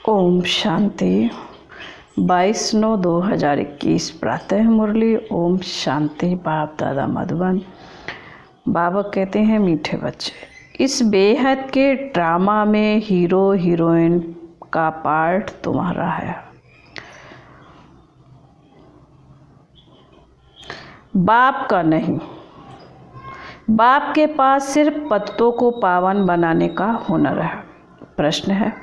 ओम शांति। 22/9/2021 प्रातः मुरली। ओम शांति। बाप दादा मधुबन। बाबा कहते हैं, मीठे बच्चे, इस बेहद के ड्रामा में हीरो हीरोइन का पार्ट तुम्हारा है। बाप का नहीं। बाप के पास सिर्फ पत्तों को पावन बनाने का हुनर है। प्रश्न है,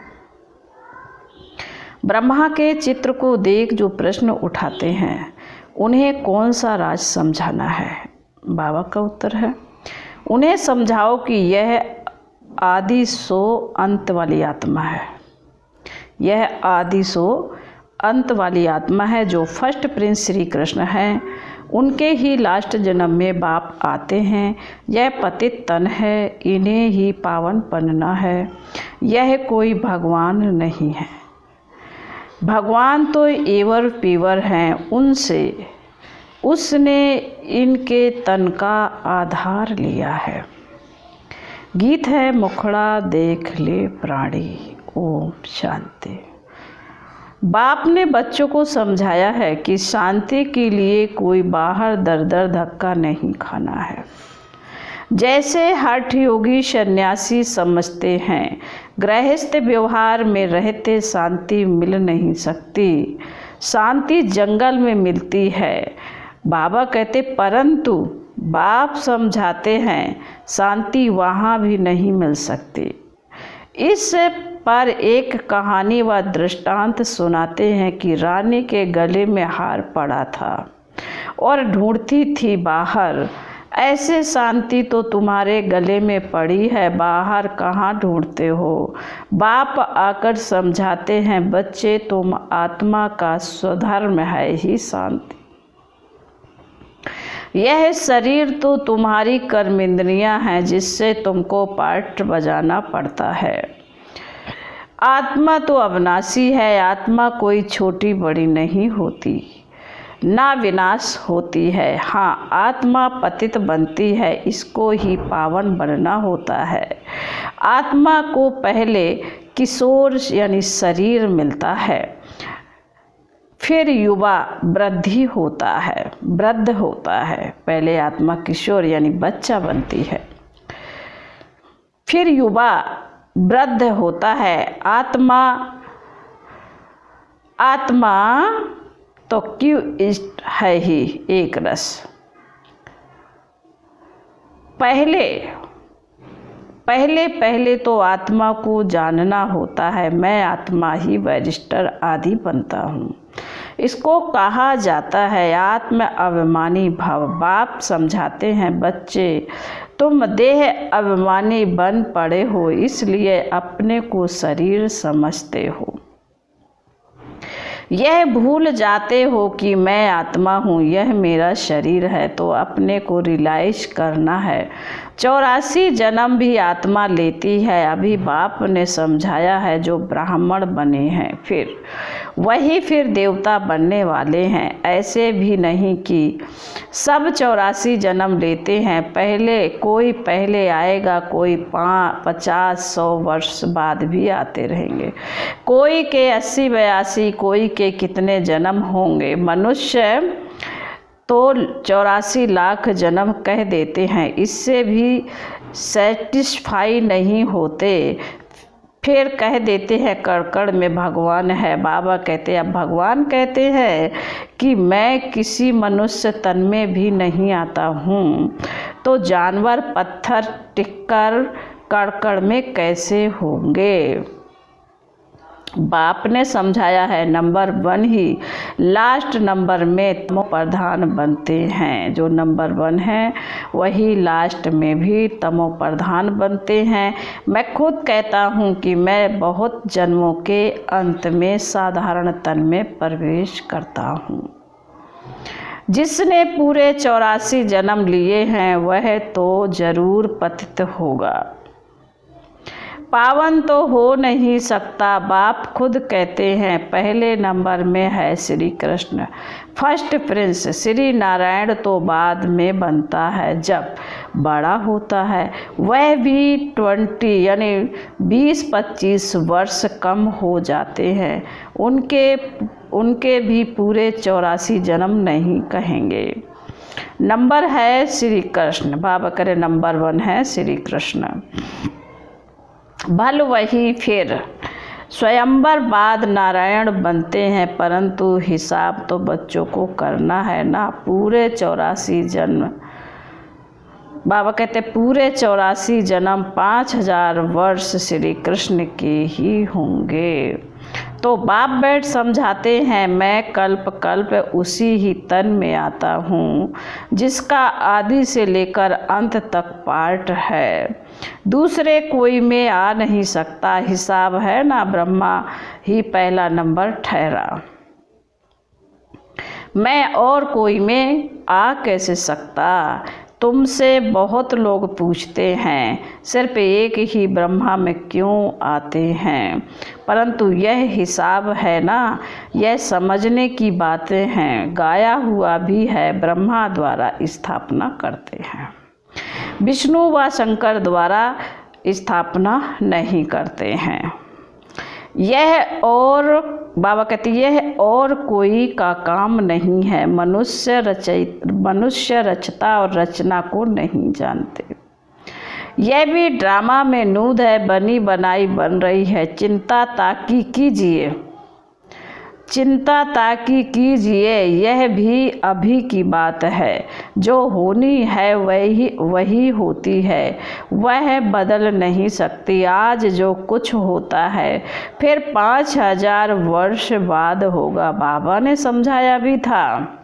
ब्रह्मा के चित्र को देख जो प्रश्न उठाते हैं उन्हें कौन सा राज समझाना है? बाबा का उत्तर है, उन्हें समझाओ कि यह आदि सो अंत वाली आत्मा है। यह आदि सो अंत वाली आत्मा है जो फर्स्ट प्रिंस श्री कृष्ण हैं। उनके ही लास्ट जन्म में बाप आते हैं। यह पतित तन है, इन्हें ही पावन बनना है। यह कोई भगवान नहीं है। भगवान तो एवर पीवर हैं, उसने इनके तन का आधार लिया है। गीत है, मुखड़ा देख ले प्राणी। ओम शांति। बाप ने बच्चों को समझाया है कि शांति के लिए कोई बाहर दर दर धक्का नहीं खाना है। जैसे हठ योगी सन्यासी समझते हैं, गृहस्थ व्यवहार में रहते शांति मिल नहीं सकती। शांति जंगल में मिलती है। बाबा कहते, परंतु बाप समझाते हैं शांति वहाँ भी नहीं मिल सकती। इस पर एक कहानी व दृष्टांत सुनाते हैं कि रानी के गले में हार पड़ा था और ढूंढती थी बाहर। ऐसे शांति तो तुम्हारे गले में पड़ी है, बाहर कहाँ ढूंढते हो? बाप आकर समझाते हैं, बच्चे तुम आत्मा का स्वधर्म है ही शांति। यह शरीर तो तुम्हारी कर्मेंद्रियां हैं जिससे तुमको पाठ बजाना पड़ता है। आत्मा तो अविनाशी है। आत्मा कोई छोटी बड़ी नहीं होती, ना विनाश होती है। हाँ, आत्मा पतित बनती है, इसको ही पावन बनना होता है। आत्मा को पहले किशोर यानी शरीर मिलता है, फिर युवा वृद्धि होता है, वृद्ध होता है। पहले आत्मा किशोर यानी बच्चा बनती है, फिर युवा वृद्ध होता है। आत्मा तो क्यों इष्ट है ही एक रस। पहले तो आत्मा को जानना होता है। मैं आत्मा ही बैरिस्टर आदि बनता हूँ, इसको कहा जाता है आत्म अभिमानी भाव। बाप समझाते हैं, बच्चे तुम देह अभिमानी बन पड़े हो, इसलिए अपने को शरीर समझते हो। यह भूल जाते हो कि मैं आत्मा हूँ, यह मेरा शरीर है। तो अपने को रियलाइज करना है। 84 जन्म भी आत्मा लेती है। अभी बाप ने समझाया है, जो ब्राह्मण बने हैं फिर देवता बनने वाले हैं। ऐसे भी नहीं कि सब 84 जन्म लेते हैं। पहले आएगा, कोई 50-100 वर्ष बाद भी आते रहेंगे। कोई के 80-82, कोई के कितने जन्म होंगे। मनुष्य तो 84 लाख जन्म कह देते हैं, इससे भी सेटिस्फाई नहीं होते। फिर कह देते हैं कड़ में भगवान है। बाबा कहते हैं, अब भगवान कहते हैं कि मैं किसी मनुष्य तन में भी नहीं आता हूँ, तो जानवर पत्थर टिक्कर कड़ में कैसे होंगे? बाप ने समझाया है, नंबर 1 ही लास्ट नंबर में तमो प्रधान बनते हैं। जो नंबर 1 है वही लास्ट में भी तमो प्रधान बनते हैं। मैं खुद कहता हूँ कि मैं बहुत जन्मों के अंत में साधारण तन में प्रवेश करता हूँ। जिसने पूरे 84 जन्म लिए हैं वह तो जरूर पतित होगा। पावन तो हो नहीं सकता। बाप खुद कहते हैं पहले नंबर में है श्री कृष्ण, फर्स्ट प्रिंस। श्री नारायण तो बाद में बनता है जब बड़ा होता है, वह भी 20 यानी 20-25 वर्ष कम हो जाते हैं। उनके भी पूरे 84 जन्म नहीं कहेंगे। नंबर है श्री कृष्ण, बाबा करे नंबर 1 है श्री कृष्ण। भल वही फिर स्वयंवर बाद नारायण बनते हैं, परंतु हिसाब तो बच्चों को करना है ना। पूरे 84 जन्म, बाबा कहते पूरे 84 जन्म 5000 वर्ष श्री कृष्ण के ही होंगे। तो बाप बैठ समझाते हैं मैं कल्प कल्प उसी ही तन में आता हूँ, जिसका आदि से लेकर अंत तक पार्ट है, दूसरे कोई में आ नहीं सकता। हिसाब है ना, ब्रह्मा ही पहला नंबर ठहरा, मैं और कोई में आ कैसे सकता। तुमसे बहुत लोग पूछते हैं सिर्फ एक ही ब्रह्मा में क्यों आते हैं, परंतु यह हिसाब है ना, यह समझने की बातें हैं। गाया हुआ भी है ब्रह्मा द्वारा स्थापना करते हैं, विष्णु व शंकर द्वारा स्थापना नहीं करते हैं। यह और बाबा कहते यह और कोई का काम नहीं है। मनुष्य रचता और रचना को नहीं जानते। यह भी ड्रामा में नूद है, बनी बनाई बन रही है। चिंता ताकि कीजिए, यह भी अभी की बात है। जो होनी है वही होती है, वह बदल नहीं सकती। आज जो कुछ होता है फिर 5000 वर्ष बाद होगा। बाबा ने समझाया भी था,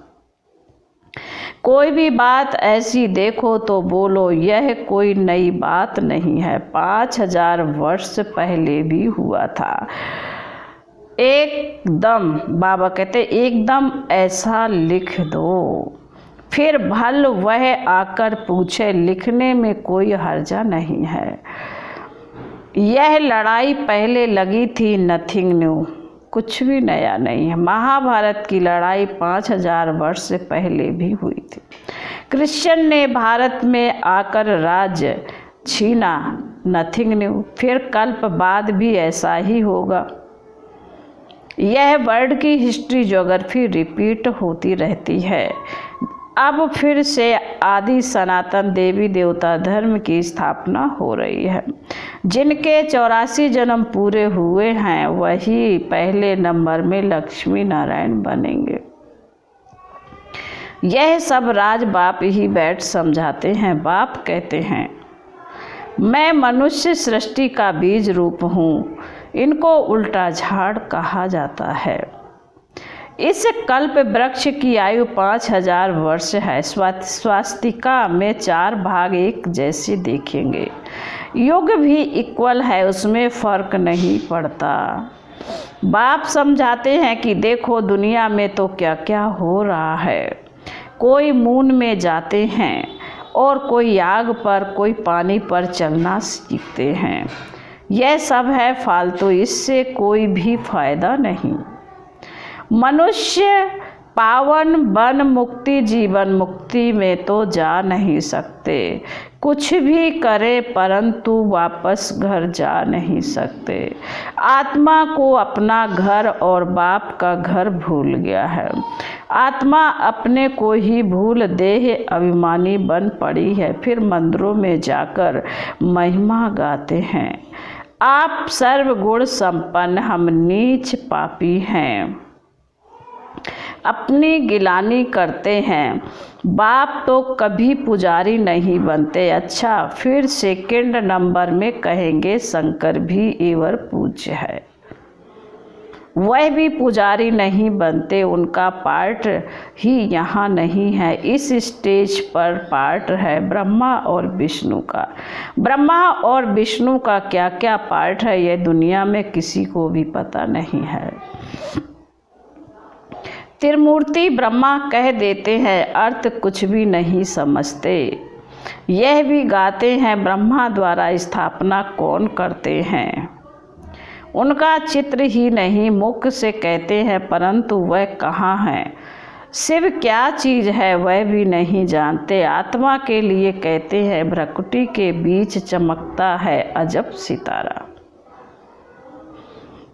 कोई भी बात ऐसी देखो तो बोलो यह कोई नई बात नहीं है, 5000 वर्ष पहले भी हुआ था। एकदम बाबा कहते एकदम ऐसा लिख दो। फिर भल वह आकर पूछे, लिखने में कोई हर्जा नहीं है। यह लड़ाई पहले लगी थी, नथिंग न्यू, कुछ भी नया नहीं है। महाभारत की लड़ाई 5000 वर्ष से पहले भी हुई थी। कृष्ण ने भारत में आकर राज्य छीना, नथिंग न्यू। फिर कल्प बाद भी ऐसा ही होगा। यह वर्ल्ड की हिस्ट्री ज्योग्राफी रिपीट होती रहती है। अब फिर से आदि सनातन देवी देवता धर्म की स्थापना हो रही है। जिनके 84 जन्म पूरे हुए हैं वही पहले नंबर में लक्ष्मी नारायण बनेंगे। यह सब राज बाप ही बैठ समझाते हैं। बाप कहते हैं मैं मनुष्य सृष्टि का बीज रूप हूँ, इनको उल्टा झाड़ कहा जाता है। इस कल्प वृक्ष की आयु 5000 वर्ष है। स्वास्तिका में 4 भाग एक जैसे देखेंगे। युग भी इक्वल है, उसमें फर्क नहीं पड़ता। बाप समझाते हैं कि देखो दुनिया में तो क्या क्या हो रहा है। कोई मून में जाते हैं और कोई आग पर, कोई पानी पर चलना सीखते हैं। यह सब है फालतू, इससे कोई भी फायदा नहीं। मनुष्य पावन बन मुक्ति जीवन मुक्ति में तो जा नहीं सकते। कुछ भी करे परंतु वापस घर जा नहीं सकते। आत्मा को अपना घर और बाप का घर भूल गया है। आत्मा अपने को ही भूल देह अभिमानी बन पड़ी है। फिर मंदिरों में जाकर महिमा गाते हैं, आप सर्वगुण संपन्न, हम नीच पापी हैं। अपनी गिलानी करते हैं। बाप तो कभी पुजारी नहीं बनते। अच्छा, फिर सेकंड नंबर में कहेंगे शंकर भी एवर पूज्य है। वह भी पुजारी नहीं बनते, उनका पार्ट ही यहाँ नहीं है। इस स्टेज पर पार्ट है ब्रह्मा और विष्णु का। ब्रह्मा और विष्णु का क्या क्या पार्ट है यह दुनिया में किसी को भी पता नहीं है। त्रिमूर्ति ब्रह्मा कह देते हैं, अर्थ कुछ भी नहीं समझते। यह भी गाते हैं ब्रह्मा द्वारा स्थापना कौन करते हैं। उनका चित्र ही नहीं मुख से कहते हैं, परंतु वह कहाँ है। शिव क्या चीज़ है वह भी नहीं जानते। आत्मा के लिए कहते हैं भ्रकुटी के बीच चमकता है अजब सितारा।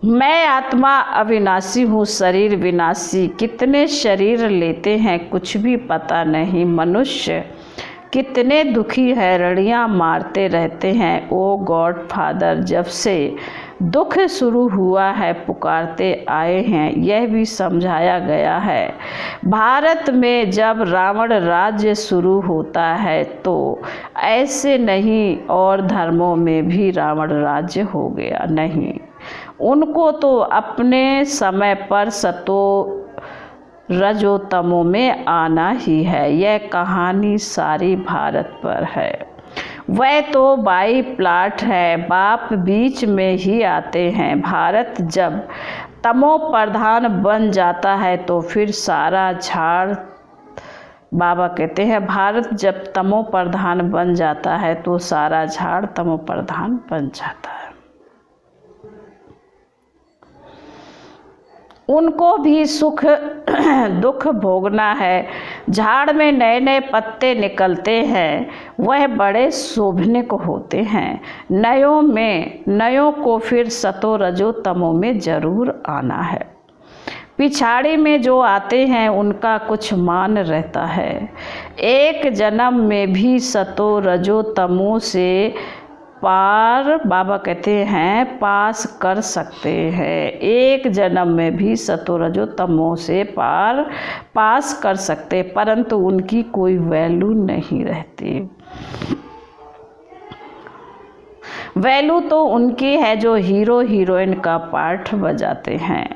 मैं आत्मा अविनाशी हूँ, शरीर विनाशी। कितने शरीर लेते हैं कुछ भी पता नहीं। मनुष्य कितने दुखी है, रड़ियाँ मारते रहते हैं। ओ गॉड फादर, जब से दुख शुरू हुआ है पुकारते आए हैं। यह भी समझाया गया है भारत में जब रावण राज्य शुरू होता है तो ऐसे नहीं और धर्मों में भी रावण राज्य हो गया नहीं। उनको तो अपने समय पर सतो रजोतमों में आना ही है। यह कहानी सारी भारत पर है। वह तो बाई प्लाट है, बाप बीच में ही आते हैं। भारत जब तमो प्रधान बन जाता है तो फिर सारा झाड़, बाबा कहते हैं भारत जब तमो प्रधान बन जाता है तो सारा झाड़ तमो प्रधान बन जाता है। उनको भी सुख दुख भोगना है। झाड़ में नए नए पत्ते निकलते हैं, वह बड़े शोभनिक होते हैं। नयों को फिर सतो रजो तमो में जरूर आना है। पिछाड़ी में जो आते हैं उनका कुछ मान रहता है। एक जन्म में भी सतो रजो तमो से पार, बाबा कहते हैं पास कर सकते हैं। एक जन्म में भी सतो रजो तमो से पास कर सकते, परंतु उनकी कोई वैल्यू नहीं रहती। वैल्यू तो उनकी है जो हीरो हीरोइन का पार्ट बजाते हैं।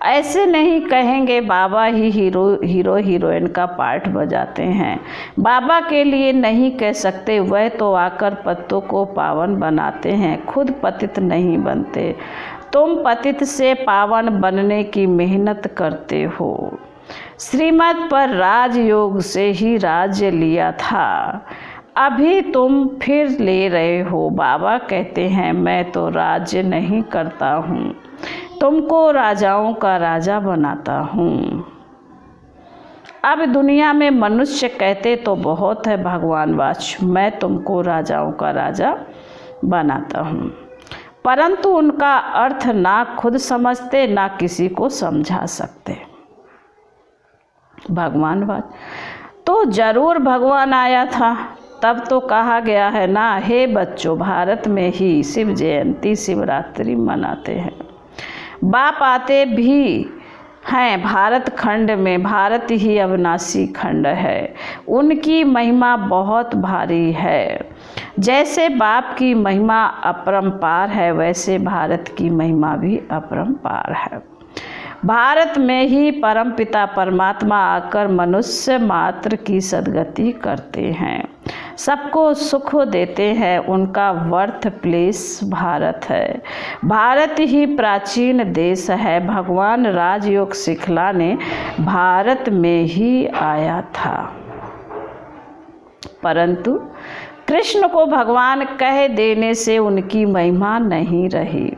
ऐसे नहीं कहेंगे बाबा ही हीरो हीरोइन का पार्ट बजाते हैं। बाबा के लिए नहीं कह सकते, वह तो आकर पत्तों को पावन बनाते हैं, खुद पतित नहीं बनते। तुम पतित से पावन बनने की मेहनत करते हो। श्रीमत पर राजयोग से ही राज्य लिया था, अभी तुम फिर ले रहे हो। बाबा कहते हैं मैं तो राज्य नहीं करता हूँ, तुमको राजाओं का राजा बनाता हूँ। अब दुनिया में मनुष्य कहते तो बहुत है भगवान वाच, मैं तुमको राजाओं का राजा बनाता हूँ, परंतु उनका अर्थ ना खुद समझते ना किसी को समझा सकते। भगवान वाच तो जरूर भगवान आया था, तब तो कहा गया है ना, हे बच्चों भारत में ही शिव जयंती शिवरात्रि मनाते हैं। बाप आते भी हैं भारत खंड में, भारत ही अविनाशी खंड है। उनकी महिमा बहुत भारी है। जैसे बाप की महिमा अपरंपार है वैसे भारत की महिमा भी अपरंपार है। भारत में ही परमपिता परमात्मा आकर मनुष्य मात्र की सद्गति करते हैं, सबको सुख देते हैं। उनका बर्थ प्लेस भारत है। भारत ही प्राचीन देश है। भगवान राजयोग सिखलाने भारत में ही आया था, परंतु कृष्ण को भगवान कह देने से उनकी महिमा नहीं रही।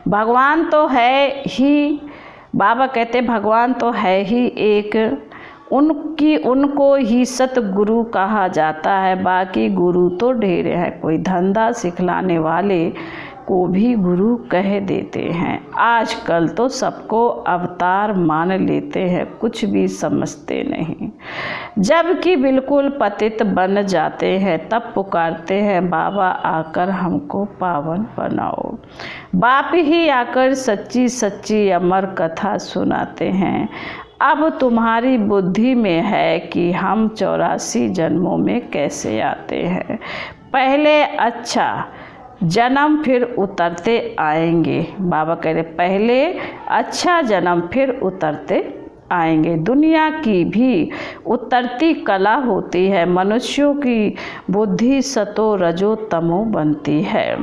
भगवान तो है ही, बाबा कहते भगवान तो है ही एक, उनको ही सतगुरु कहा जाता है। बाकी गुरु तो ढेर हैं, कोई धंधा सिखलाने वाले को भी गुरु कह देते हैं। आजकल तो सबको अवतार मान लेते हैं, कुछ भी समझते नहीं। जबकि बिल्कुल पतित बन जाते हैं तब पुकारते हैं बाबा आकर हमको पावन बनाओ। बाप ही आकर सच्ची सच्ची अमर कथा सुनाते हैं। अब तुम्हारी बुद्धि में है कि हम 84 जन्मों में कैसे आते हैं। पहले अच्छा जन्म फिर उतरते आएंगे। बाबा कह रहे पहले अच्छा जन्म फिर उतरते आएंगे। दुनिया की भी उतरती कला होती है। मनुष्यों की बुद्धि सतो रजो तमो बनती है।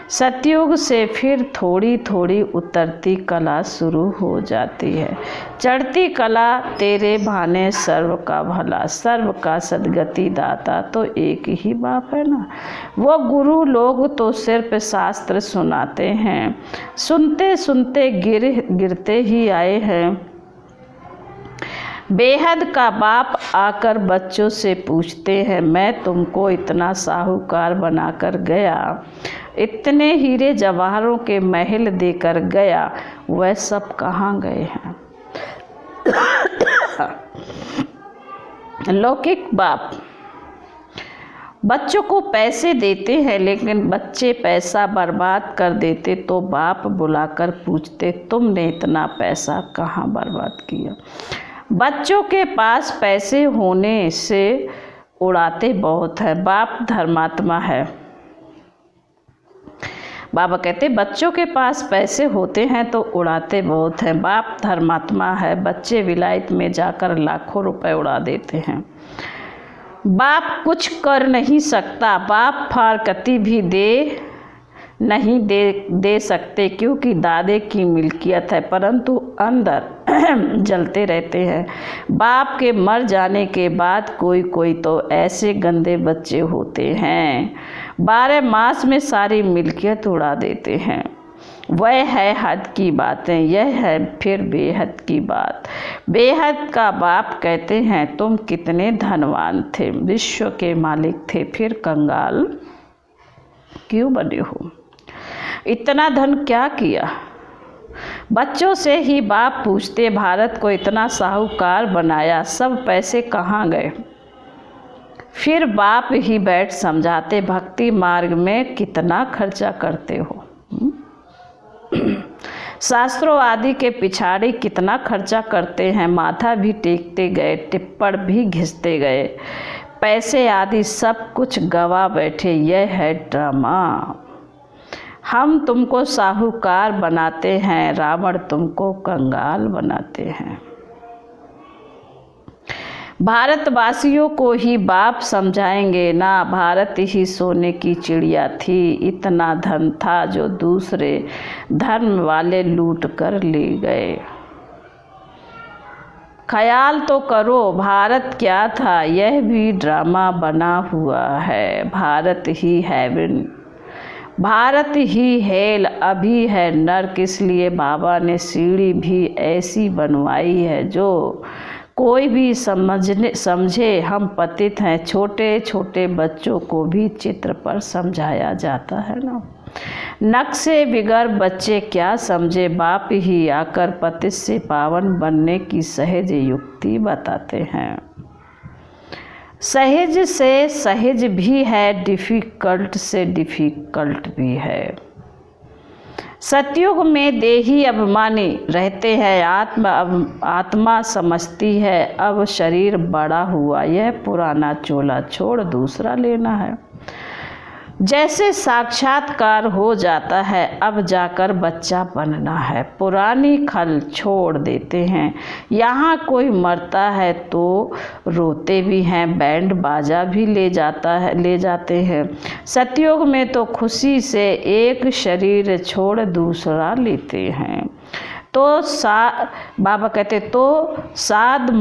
सतयुग से फिर थोड़ी थोड़ी उतरती कला शुरू हो जाती है। चढ़ती कला तेरे भाने सर्व का भला, सर्व का सद्गति दाता तो एक ही बाप है ना। वो गुरु लोग तो सिर्फ शास्त्र सुनाते हैं, सुनते सुनते गिरते ही आए हैं। बेहद का बाप आकर बच्चों से पूछते हैं, मैं तुमको इतना साहूकार बनाकर गया, इतने हीरे जवाहरों के महल देकर गया, वह सब कहाँ गए हैं। लौकिक बाप बच्चों को पैसे देते हैं, लेकिन बच्चे पैसा बर्बाद कर देते तो बाप बुलाकर पूछते, तुमने इतना पैसा कहाँ बर्बाद किया। बच्चों के पास पैसे होने से उड़ाते बहुत है। बाप धर्मात्मा है। बाबा कहते बच्चों के पास पैसे होते हैं तो उड़ाते बहुत हैं। बाप धर्मात्मा है। बच्चे विलायत में जाकर लाखों रुपए उड़ा देते हैं। बाप कुछ कर नहीं सकता। बाप फारकती भी नहीं दे सकते, क्योंकि दादे की मिल्कियत है, परंतु अंदर जलते रहते हैं। बाप के मर जाने के बाद कोई तो ऐसे गंदे बच्चे होते हैं, 12 मास में सारी मिल्कियत उड़ा देते हैं। वह है हद की बातें, यह है फिर बेहद की बात। बेहद का बाप कहते हैं, तुम कितने धनवान थे, विश्व के मालिक थे, फिर कंगाल क्यों बने हो, इतना धन क्या किया। बच्चों से ही बाप पूछते, भारत को इतना साहूकार बनाया, सब पैसे कहाँ गए। फिर बाप ही बैठ समझाते, भक्ति मार्ग में कितना खर्चा करते हो, शास्त्रों आदि के पिछाड़ी कितना खर्चा करते हैं। माथा भी टेकते गए, टिप्पण भी घिसते गए, पैसे आदि सब कुछ गवा बैठे। यह है ड्रामा। हम तुमको साहूकार बनाते हैं, रावण तुमको कंगाल बनाते हैं। भारतवासियों को ही बाप समझाएंगे ना, भारत ही सोने की चिड़िया थी, इतना धन था जो दूसरे धर्म वाले लूट कर ले गए। ख्याल तो करो, भारत क्या था, यह भी ड्रामा बना हुआ है। भारत ही हेवन, भारत ही हेल, अभी है नर्क। इसलिए बाबा ने सीढ़ी भी ऐसी बनवाई है जो कोई भी समझे हम पतित हैं। छोटे छोटे बच्चों को भी चित्र पर समझाया जाता है ना। नक्शे बिगर बच्चे क्या समझे, बाप ही आकर पतित से पावन बनने की सहज युक्ति बताते हैं। सहज से सहज भी है, डिफ़िकल्ट से डिफ़िकल्ट भी है। सतयुग में देही अभिमानी रहते हैं, आत्मा समझती है अब शरीर बड़ा हुआ, यह पुराना चोला छोड़ दूसरा लेना है। जैसे साक्षात्कार हो जाता है, अब जाकर बच्चा बनना है। पुरानी खल छोड़ देते हैं। यहाँ कोई मरता है तो रोते भी हैं, बैंड बाजा भी ले जाते हैं। सतयुग में तो खुशी से एक शरीर छोड़ दूसरा लेते हैं। तो बाबा कहते तो साध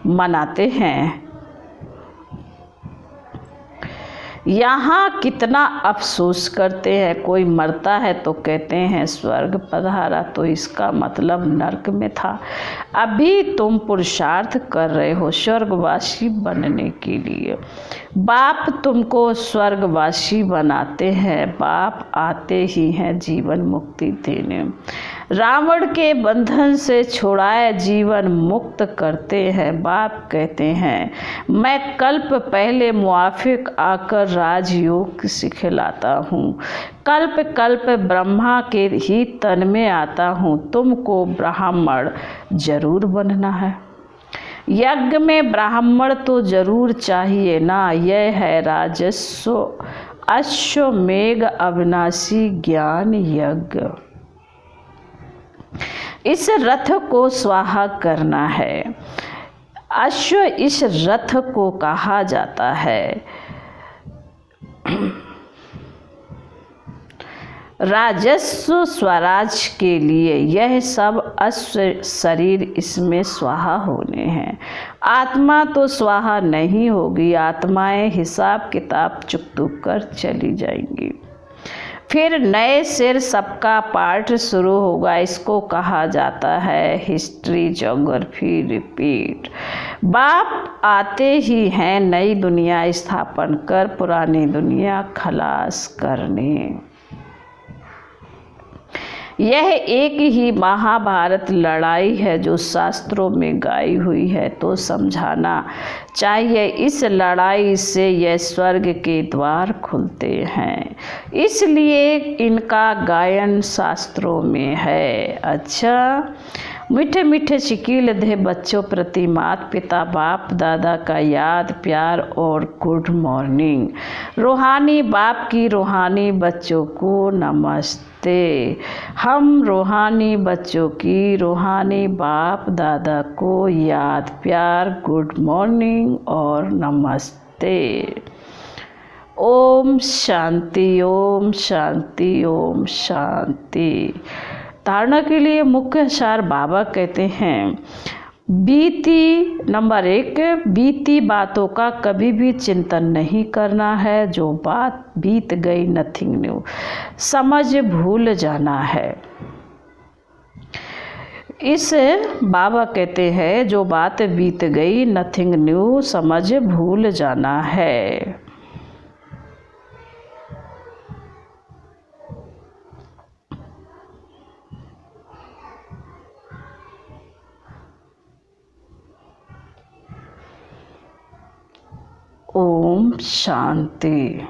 मनाते हैं। यहाँ कितना अफसोस करते हैं। कोई मरता है तो कहते हैं स्वर्ग पधारा, तो इसका मतलब नरक में था। अभी तुम पुरुषार्थ कर रहे हो स्वर्गवासी बनने के लिए। बाप तुमको स्वर्गवासी बनाते हैं, बाप आते ही हैं जीवन मुक्ति देने। रावण के बंधन से छुड़ाए जीवन मुक्त करते हैं। बाप कहते हैं मैं कल्प पहले मुआफिक आकर राजयोग सिखलाता हूँ। कल्प कल्प ब्रह्मा के ही तन में आता हूँ। तुमको ब्राह्मण जरूर बनना है। यज्ञ में ब्राह्मण तो जरूर चाहिए ना। यह है राजस्व अश्वमेघ अविनाशी ज्ञान यज्ञ। इस रथ को स्वाहा करना है। अश्व इस रथ को कहा जाता है। राजस्व स्वराज के लिए यह सब अश्व शरीर इसमें स्वाहा होने हैं। आत्मा तो स्वाहा नहीं होगी, आत्माएं हिसाब किताब चुक कर चली जाएंगी। फिर नए सिर सबका पाठ शुरू होगा। इसको कहा जाता है हिस्ट्री ज्योग्राफी रिपीट। बाप आते ही हैं नई दुनिया स्थापन कर पुरानी दुनिया खलास करने। यह एक ही महाभारत लड़ाई है जो शास्त्रों में गाई हुई है, तो समझाना चाहिए इस लड़ाई से यह स्वर्ग के द्वार खुलते हैं, इसलिए इनका गायन शास्त्रों में है। अच्छा, मीठे मीठे शिकील दे बच्चों प्रति माता पिता बाप दादा का याद प्यार और गुड मॉर्निंग। रूहानी बाप की रूहानी बच्चों को नमस्ते। हम रूहानी बच्चों की रूहानी बाप दादा को याद प्यार गुड मॉर्निंग और नमस्ते। ओम शांति ओम शांति ओम शांति। धारणा के लिए मुख्य सार बाबा कहते हैं, नंबर 1, बीती बातों का कभी भी चिंतन नहीं करना है। जो बात बीत गई नथिंग न्यू, समझ भूल जाना है। इस बाबा कहते हैं जो बात बीत गई नथिंग न्यू, समझ भूल जाना है। ओम शांति।